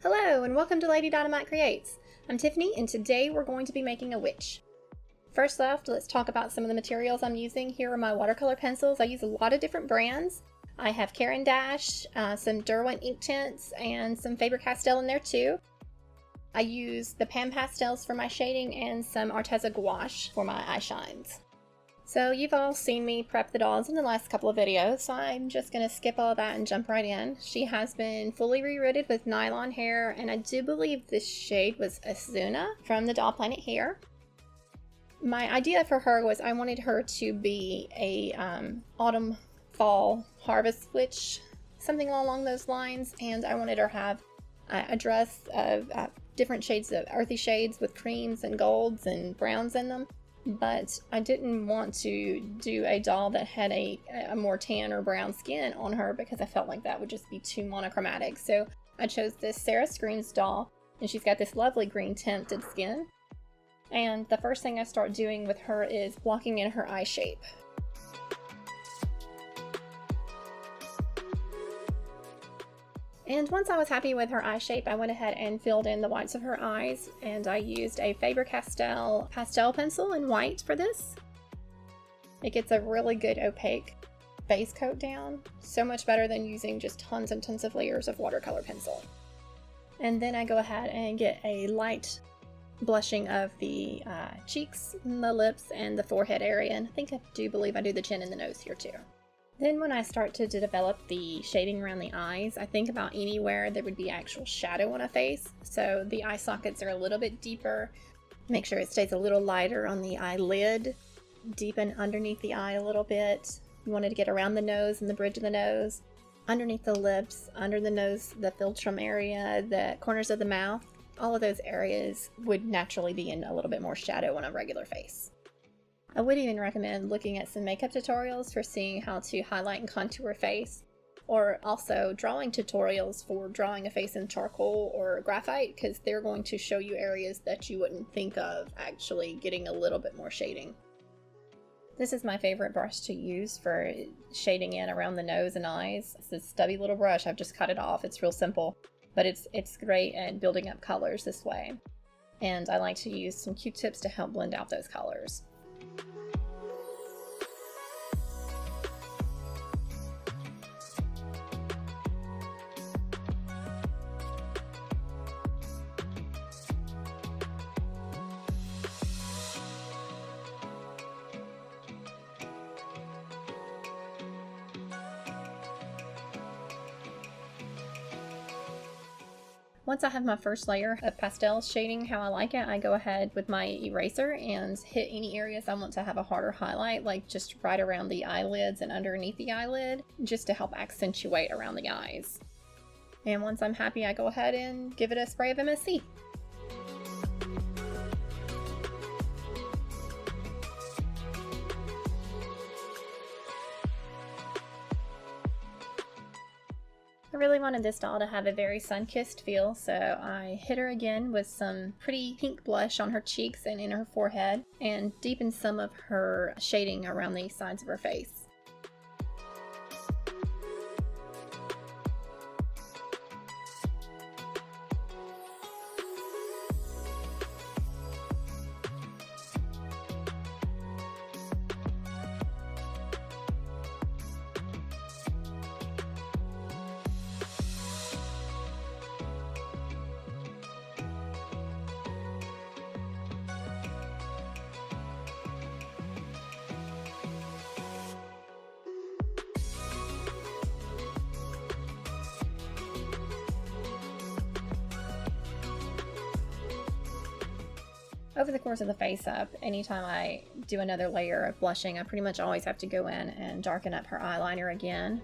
Hello and welcome to Lady Dynamite Creates. I'm Tiffany and today we're going to be making a witch. First off, let's talk about some of the materials I'm using. Here are my watercolor pencils. I use a lot of different brands. I have Caran d'Ache, some Derwent ink tints, and some Faber-Castell in there too. I use the Pan Pastels for my shading and some Arteza Gouache for my eye shines. So you've all seen me prep the dolls in the last couple of videos, so I'm just going to skip all that and jump right in. She has been fully rerooted with nylon hair, and I do believe this shade was Asuna from the Doll Planet Hair. My idea for her was I wanted her to be a autumn, fall, harvest witch, something along those lines, and I wanted her to have a dress of different shades of earthy shades with creams and golds and browns in them. But I didn't want to do a doll that had a more tan or brown skin on her because I felt like that would just be too monochromatic. So I chose this Sarah Screams doll, and she's got this lovely green tinted skin. And the first thing I start doing with her is blocking in her eye shape. And once I was happy with her eye shape, I went ahead and filled in the whites of her eyes, and I used a Faber-Castell pastel pencil in white for this. It gets a really good opaque base coat down, so much better than using just tons and tons of layers of watercolor pencil. And then I go ahead and get a light blushing of the cheeks, the lips, and the forehead area, and I do believe I do the chin and the nose here too. Then when I start to develop the shading around the eyes, I think about anywhere there would be actual shadow on a face. So the eye sockets are a little bit deeper. Make sure it stays a little lighter on the eyelid. Deepen underneath the eye a little bit. You wanted to get around the nose and the bridge of the nose. Underneath the lips, under the nose, the philtrum area, the corners of the mouth. All of those areas would naturally be in a little bit more shadow on a regular face. I would even recommend looking at some makeup tutorials for seeing how to highlight and contour a face, or also drawing tutorials for drawing a face in charcoal or graphite, because they're going to show you areas that you wouldn't think of actually getting a little bit more shading. This is my favorite brush to use for shading in around the nose and eyes. It's a stubby little brush. I've just cut it off. It's real simple, but it's great at building up colors this way. And I like to use some Q-tips to help blend out those colors. Once I have my first layer of pastel shading how I like it, I go ahead with my eraser and hit any areas I want to have a harder highlight, like just right around the eyelids and underneath the eyelid, just to help accentuate around the eyes. And once I'm happy, I go ahead and give it a spray of MSC. I really wanted this doll to have a very sun-kissed feel, so I hit her again with some pretty pink blush on her cheeks and in her forehead, and deepened some of her shading around the sides of her face. Over the course of the face up, anytime I do another layer of blushing, I pretty much always have to go in and darken up her eyeliner again.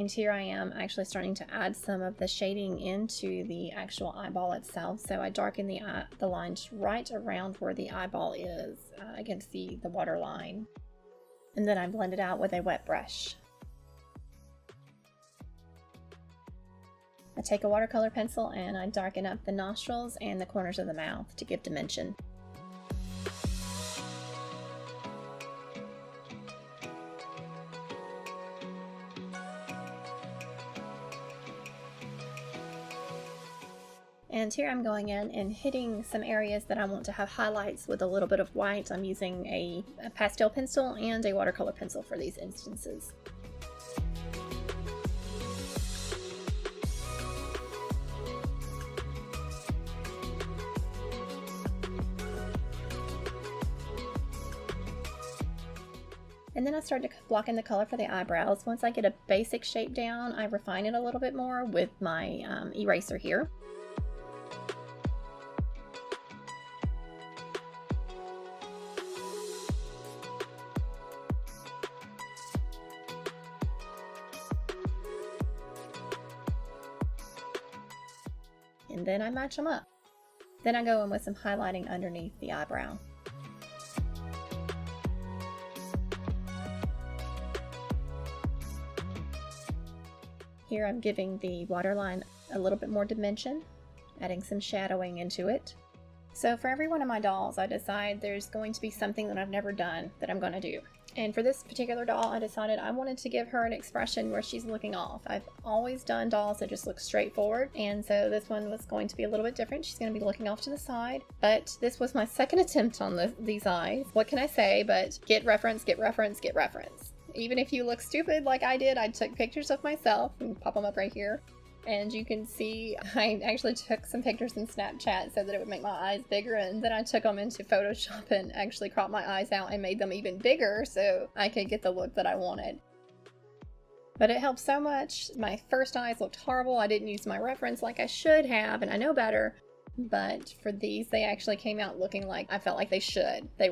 And here I am actually starting to add some of the shading into the actual eyeball itself. So I darken the lines right around where the eyeball is against the water line. And then I blend it out with a wet brush. I take a watercolor pencil and I darken up the nostrils and the corners of the mouth to give dimension. And here I'm going in and hitting some areas that I want to have highlights with a little bit of white. I'm using a pastel pencil and a watercolor pencil for these instances. And then I start to block in the color for the eyebrows. Once I get a basic shape down, I refine it a little bit more with my eraser here. And then I match them up. Then I go in with some highlighting underneath the eyebrow. Here I'm giving the waterline a little bit more dimension, adding some shadowing into it. So for every one of my dolls, I decide there's going to be something that I've never done that I'm going to do. And for this particular doll, I decided I wanted to give her an expression where she's looking off. I've always done dolls that just look straight forward, and so this one was going to be a little bit different. She's going to be looking off to the side, but this was my second attempt on these eyes. What can I say but get reference, get reference, get reference. Even if you look stupid like I did, I took pictures of myself and pop them up right here. And you can see I actually took some pictures in Snapchat so that it would make my eyes bigger, and then I took them into Photoshop and actually cropped my eyes out and made them even bigger so I could get the look that I wanted. But it helped so much. My first eyes looked horrible. I didn't use my reference like I should have, and I know better. But for these, they actually came out looking like I felt like they should. They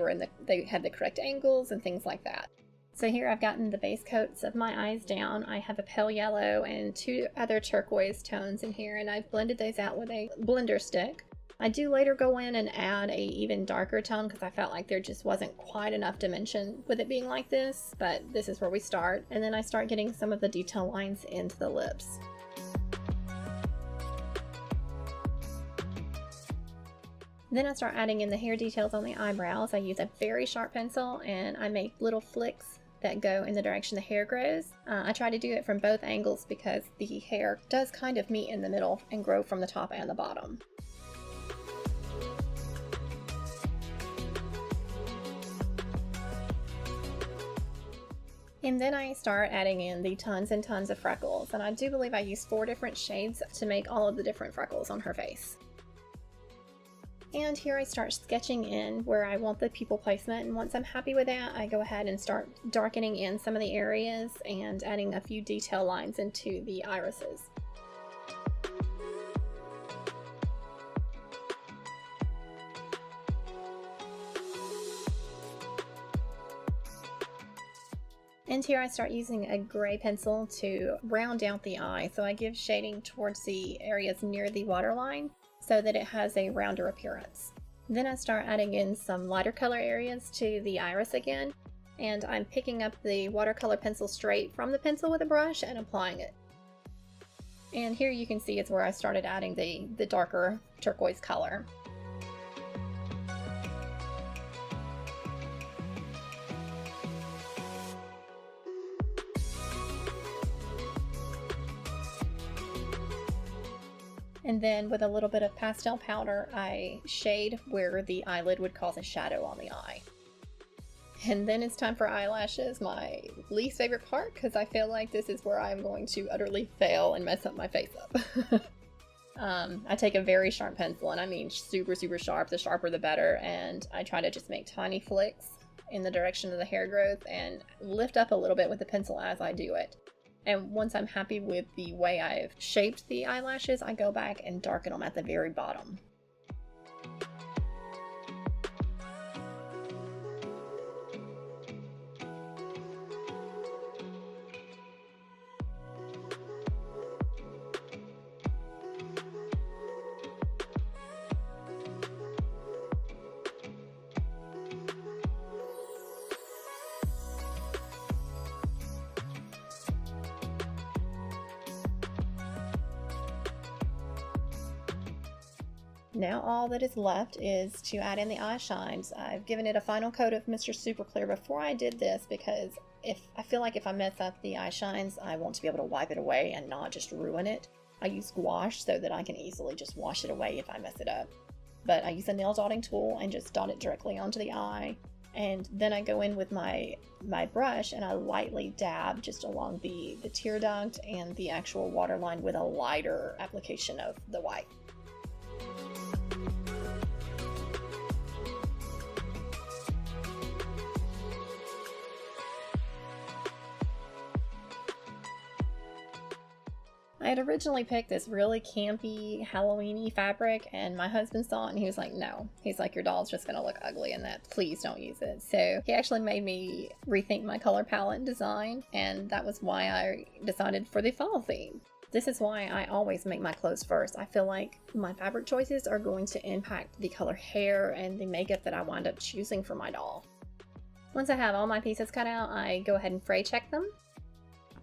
had the correct angles and things like that. So here I've gotten the base coats of my eyes down. I have a pale yellow and two other turquoise tones in here, and I've blended those out with a blender stick. I do later go in and add a even darker tone because I felt like there just wasn't quite enough dimension with it being like this, but this is where we start. And then I start getting some of the detail lines into the lips. Then I start adding in the hair details on the eyebrows. I use a very sharp pencil and I make little flicks that go in the direction the hair grows. I try to do it from both angles because the hair does kind of meet in the middle and grow from the top and the bottom. And then I start adding in the tons and tons of freckles, and I do believe I used 4 different shades to make all of the different freckles on her face. And here I start sketching in where I want the pupil placement, and once I'm happy with that, I go ahead and start darkening in some of the areas and adding a few detail lines into the irises. And here I start using a gray pencil to round out the eye, so I give shading towards the areas near the waterline so that it has a rounder appearance. Then I start adding in some lighter color areas to the iris again, and I'm picking up the watercolor pencil straight from the pencil with a brush and applying it. And here you can see it's where I started adding the darker turquoise color. And then with a little bit of pastel powder, I shade where the eyelid would cause a shadow on the eye. And then it's time for eyelashes, my least favorite part, because I feel like this is where I'm going to utterly fail and mess up my face up. I take a very sharp pencil, and I mean super, super sharp, the sharper the better, and I try to just make tiny flicks in the direction of the hair growth and lift up a little bit with the pencil as I do it. And once I'm happy with the way I've shaped the eyelashes, I go back and darken them at the very bottom. Now all that is left is to add in the eye shines. I've given it a final coat of Mr. Super Clear before I did this because I feel like if I mess up the eye shines, I want to be able to wipe it away and not just ruin it. I use gouache so that I can easily just wash it away if I mess it up. But I use a nail dotting tool and just dot it directly onto the eye. And then I go in with my brush and I lightly dab just along the tear duct and the actual waterline with a lighter application of the white. I had originally picked this really campy Halloween-y fabric, and my husband saw it and he was like, no. He's like, your doll's just gonna look ugly in that. Please don't use it. So he actually made me rethink my color palette and design, and that was why I decided for the fall theme. This is why I always make my clothes first. I feel like my fabric choices are going to impact the color hair and the makeup that I wind up choosing for my doll. Once I have all my pieces cut out, I go ahead and fray check them.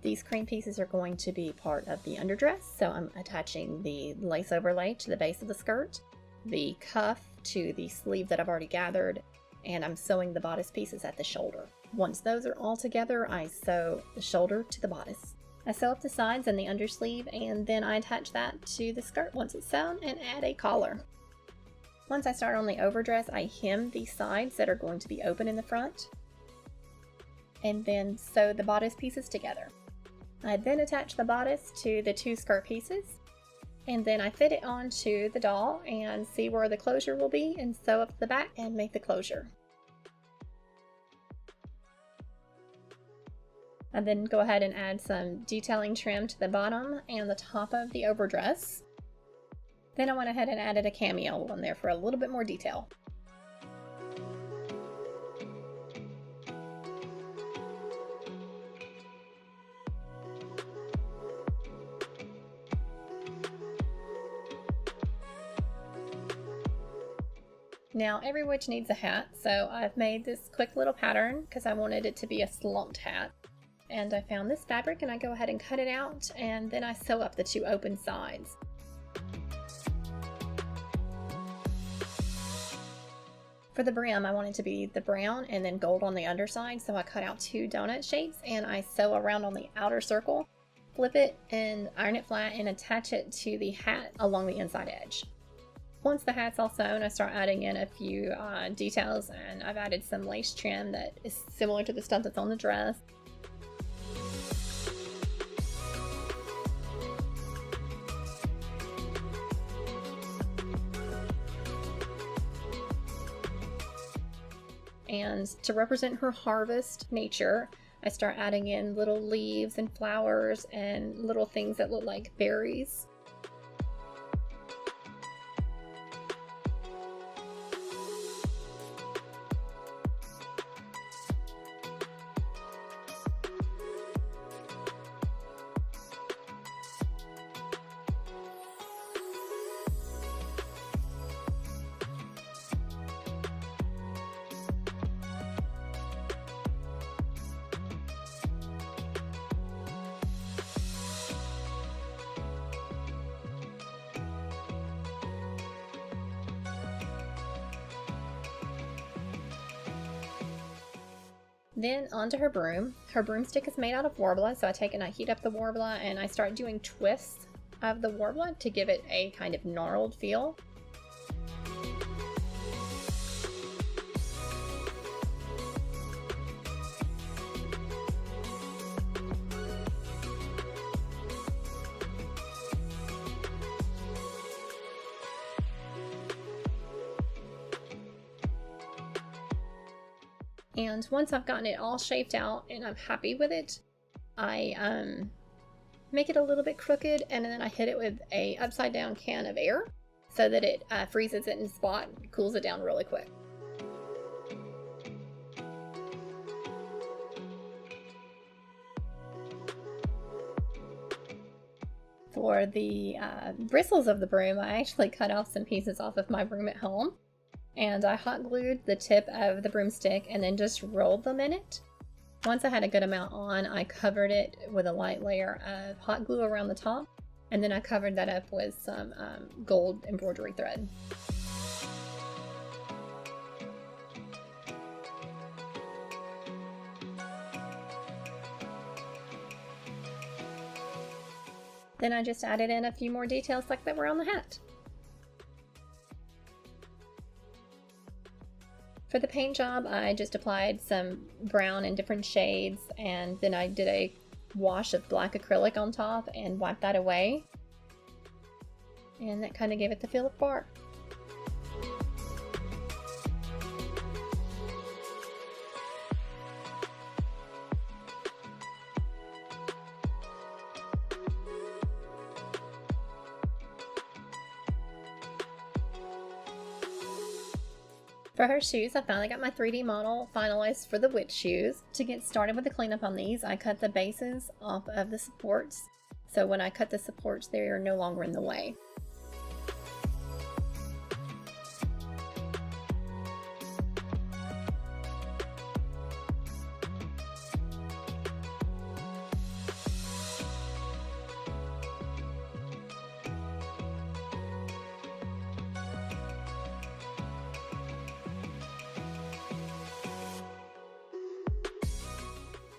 These cream pieces are going to be part of the underdress, so I'm attaching the lace overlay to the base of the skirt, the cuff to the sleeve that I've already gathered, and I'm sewing the bodice pieces at the shoulder. Once those are all together, I sew the shoulder to the bodice. I sew up the sides and the undersleeve, and then I attach that to the skirt once it's sewn and add a collar. Once I start on the overdress, I hem the sides that are going to be open in the front, and then sew the bodice pieces together. I then attach the bodice to the two skirt pieces, and then I fit it onto the doll and see where the closure will be and sew up the back and make the closure. I then go ahead and add some detailing trim to the bottom and the top of the overdress. Then I went ahead and added a cameo on there for a little bit more detail. Now every witch needs a hat, so I've made this quick little pattern because I wanted it to be a slumped hat. And I found this fabric and I go ahead and cut it out, and then I sew up the two open sides. For the brim, I want it to be the brown and then gold on the underside, so I cut out two donut shapes and I sew around on the outer circle, flip it and iron it flat and attach it to the hat along the inside edge. Once the hat's all sewn, I start adding in a few details, and I've added some lace trim that is similar to the stuff that's on the dress. And to represent her harvest nature, I start adding in little leaves and flowers and little things that look like berries. Then onto her broom. Her broomstick is made out of warbler, so I take and I heat up the warbler and I start doing twists of the warbler to give it a kind of gnarled feel. And once I've gotten it all shaped out and I'm happy with it, I make it a little bit crooked, and then I hit it with a upside down can of air so that it freezes it in spot and cools it down really quick. For the bristles of the broom, I actually cut off some pieces off of my broom at home. And I hot glued the tip of the broomstick and then just rolled them in it. Once I had a good amount on, I covered it with a light layer of hot glue around the top And then I covered that up with some gold embroidery thread. Then I just added in a few more details like that were on the hat. For the paint job, I just applied some brown in different shades, and then I did a wash of black acrylic on top and wiped that away. And that kind of gave it the feel of bark. For her shoes, I finally got my 3D model finalized for the witch shoes. To get started with the cleanup on these, I cut the bases off of the supports. So when I cut the supports, they are no longer in the way.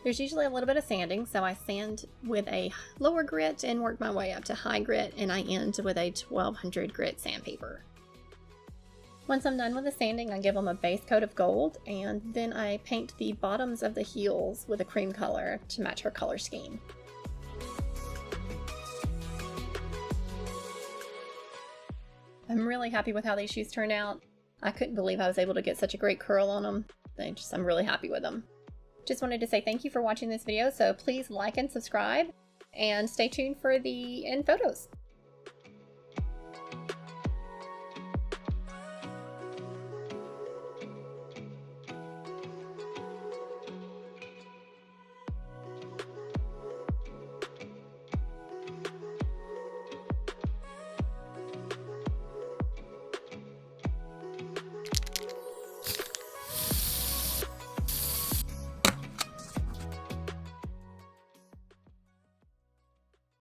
There's usually a little bit of sanding, so I sand with a lower grit and work my way up to high grit, and I end with a 1200 grit sandpaper. Once I'm done with the sanding, I give them a base coat of gold, and then I paint the bottoms of the heels with a cream color to match her color scheme. I'm really happy with how these shoes turned out. I couldn't believe I was able to get such a great curl on them. I'm really happy with them. Just wanted to say thank you for watching this video, so please like and subscribe, and stay tuned for the end photos.